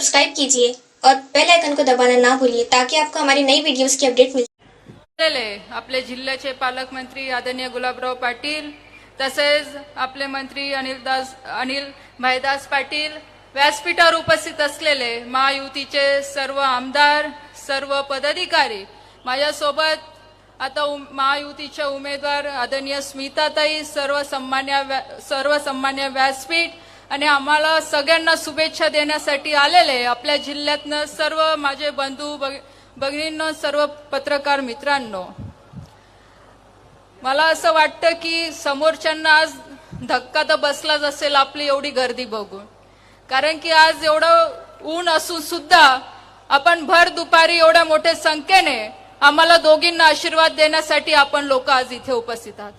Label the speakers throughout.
Speaker 1: Subscribe कीजिए और bell icon को दबाना ना भूलिए ताकि आपको हमारी नई वीडियोस की अपडेट मिल
Speaker 2: आपले जिल्ह्याचे पालकमंत्री आदरणीय गुलाबराव पाटील तसेच आपले मंत्री अनिल भाईदास पाटील व्यासपीठावर उपस्थित असलेले महायुतीचे सर्व आमदार सर्व पदाधिकारी माझ्यासोबत आता महायुतीच्या उमेदवार आदरणीय स्मिताताई सर्व सन्मान्य व्यासपीठ आणि आम्हाला सगळ्यांना शुभेच्छा देण्यासाठी आलेले आपल्या जिल्ह्यातनं सर्व माझे बंधू भगिनींनो सर्व पत्रकार मित्रांनो, मला असं वाटतं की समोरच्यांना आज धक्का तर बसलाच असेल आपली एवढी गर्दी बघून, कारण की आज एवढं ऊन असून सुद्धा आपण भर दुपारी एवढ्या मोठ्या संख्येने आम्हाला दोघींना आशीर्वाद देण्यासाठी आपण लोक आज इथे उपस्थित आहात।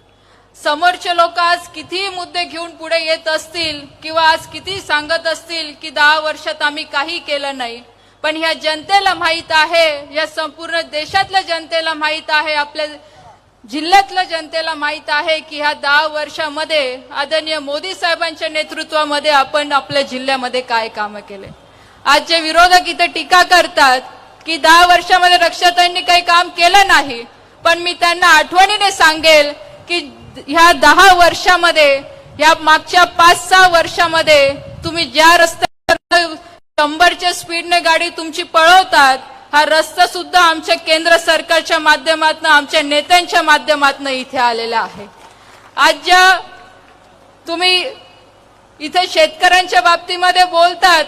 Speaker 2: समोरचे लोक आज किती मुद्दे घेऊन पुढे येत असतील किंवा आज किती सांगत असतील की 10 वर्षात आम्ही काही केलं नाही, पण ह्या जनतेला माहित आहे, या संपूर्ण देशातल्या जनतेला माहित आहे, आपल्या जिल्ह्यातल्या जनतेला माहित आहे की ह्या 10 वर्षामध्ये आदरणीय मोदी साहेबांच्या नेतृत्वामध्ये आपण आपल्या जिल्ह्यामध्ये काय कामं केले। आज जे विरोधक इथे टीका करतात की 10 वर्षामध्ये रक्षाताईंनी काही काम केलं नाही, पण मी त्यांना आठवणीने सांगेल की ह्या 10 वर्षामध्ये या मागच्या 5-6 वर्षामध्ये तुम्ही ज्या रस्त्यावर 100च्या स्पीडने गाडी तुमची पळवतात, हा रस्ता सुद्धा आमच्या केंद्र सरकारच्या माध्यमातून आमच्या नेत्यांच्या माध्यमातून इथे आलेला आहे। आज ज्या तुम्ही इथे शेतकऱ्यांच्या बाबतीमध्ये बोलतात,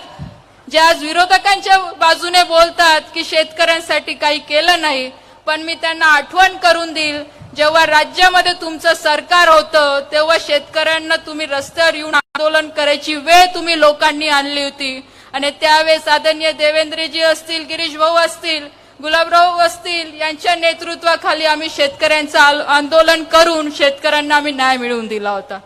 Speaker 2: जे आज विरोधकांच्या बाजूने बोलतात की शेतकऱ्यांसाठी काही केलं नाही, पण मी त्यांना आठवण करून देईल, जेव्हा राज्यामध्ये तुमचं सरकार होतं तेव्हा शेतकऱ्यांना तुम्ही रस्त्यावर येऊन आंदोलन करायची वेळ तुम्ही लोकांनी आणली होती आणि त्यावेळेस आदरणीय देवेंद्रजी असतील, गिरीश भाऊ असतील, गुलाबराव असतील यांच्या नेतृत्वाखाली आम्ही शेतकऱ्यांचं आंदोलन करून शेतकऱ्यांना आम्ही न्याय मिळवून दिला होता।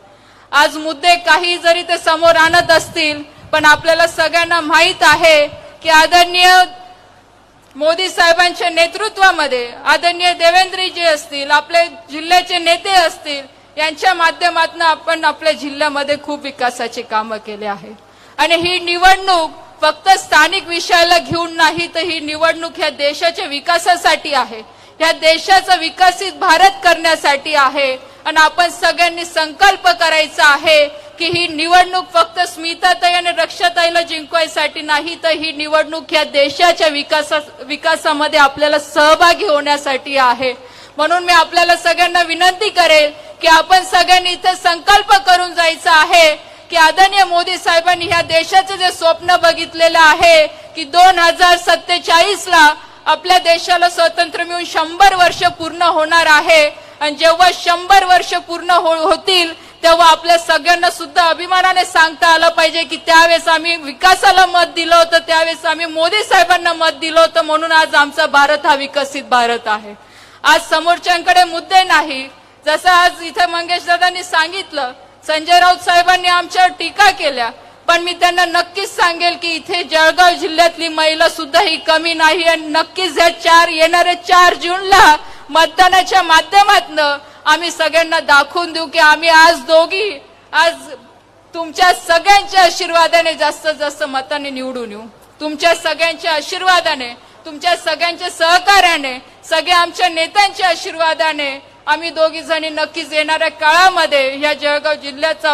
Speaker 2: आज मुद्दे काही जरी ते समोर आणत असतील, पण आपल्याला सगळ्यांना माहित आहे की आदरणीय मोदी साहेबांच्या नेतृत्वामध्ये आदरणीय देवेंद्रजी असतील, आपले जिल्ह्याचे नेते असतील, यांच्या माध्यमातून आपण आपल्या जिल्ह्यामध्ये खूप विकासाची कामं केली आहे। आणि ही निवडणूक फक्त स्थानिक विषयाला घेऊन नाही, तर ही निवडणूक ह्या देशाच्या विकासासाठी आहे, ह्या देशाचा विकसित भारत करण्यासाठी आहे। आणि आपण सगळ्यांनी संकल्प करायचा आहे की ही निवडणूक फक्त स्मिताताई आणि रक्षाताईला जिंकवायसाठी नाही, तर ही निवडणूक ह्या देशाच्या विकासामध्ये आपल्याला सहभागी होण्यासाठी आहे। म्हणून मी आपल्याला सगळ्यांना विनंती करेल की आपण सगळ्यांनी इथे संकल्प करून जायचं आहे की आदरणीय मोदी साहेबांनी ह्या देशाचे जे स्वप्न बघितलेलं आहे की 2047ला आपल्या देशाला स्वातंत्र्य मिळून 100 वर्ष पूर्ण होणार आहे, आणि जेव्हा 100 वर्ष पूर्ण होतील तेव्हा आपल्या सगळ्यांना सुद्धा अभिमानाने सांगता आलं पाहिजे की त्यावेळेस आम्ही विकासाला मत दिलं होतं, त्यावेळेस आम्ही मोदी साहेबांना मत दिलं होतं, म्हणून आज आमचा भारत हा विकसित भारत आहे। आज समोरच्यांकडे मुद्दे नाही, जसं आज इथे मंगेश दादांनी सांगितलं, संजय राऊत साहेबांनी आमच्यावर टीका केल्या, पण मी त्यांना नक्कीच सांगेल की इथे जळगाव जिल्ह्यातली महिला सुद्धा ही कमी नाही, आणि नक्कीच येणाऱ्या 4 जूनला मतदानाच्या माध्यमातून आम्ही सगळ्यांना दाखवून देऊ की आम्ही आज दोघी आज तुमच्या सगळ्यांच्या आशीर्वादाने जास्तीत जास्त मताने निवडून येऊ। तुमच्या सगळ्यांच्या आशीर्वादाने, तुमच्या सगळ्यांच्या सहकार्याने, सगळ्या आमच्या नेत्यांच्या आशीर्वादाने आम्ही दोघी जणी नक्कीच येणाऱ्या काळामध्ये या जळगाव जिल्ह्याचा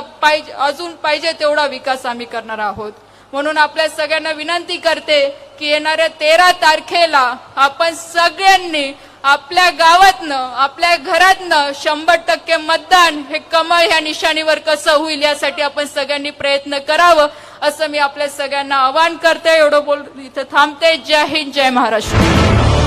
Speaker 2: अजून पाहिजे तेवढा विकास आम्ही करणार आहोत। म्हणून आपल्या सगळ्यांना विनंती करते की येणाऱ्या 13 तारखेला आपण सगळ्यांनी आपल्या गावातनं, आपल्या घरातनं 100% मतदान हे कमळ ह्या निशाणीवर कसं होईल यासाठी आपण सगळ्यांनी प्रयत्न करावं, असं मी आपल्या सगळ्यांना आवाहन करते। एवढं बोल इथं थांबते। जय हिंद, जय महाराष्ट्र।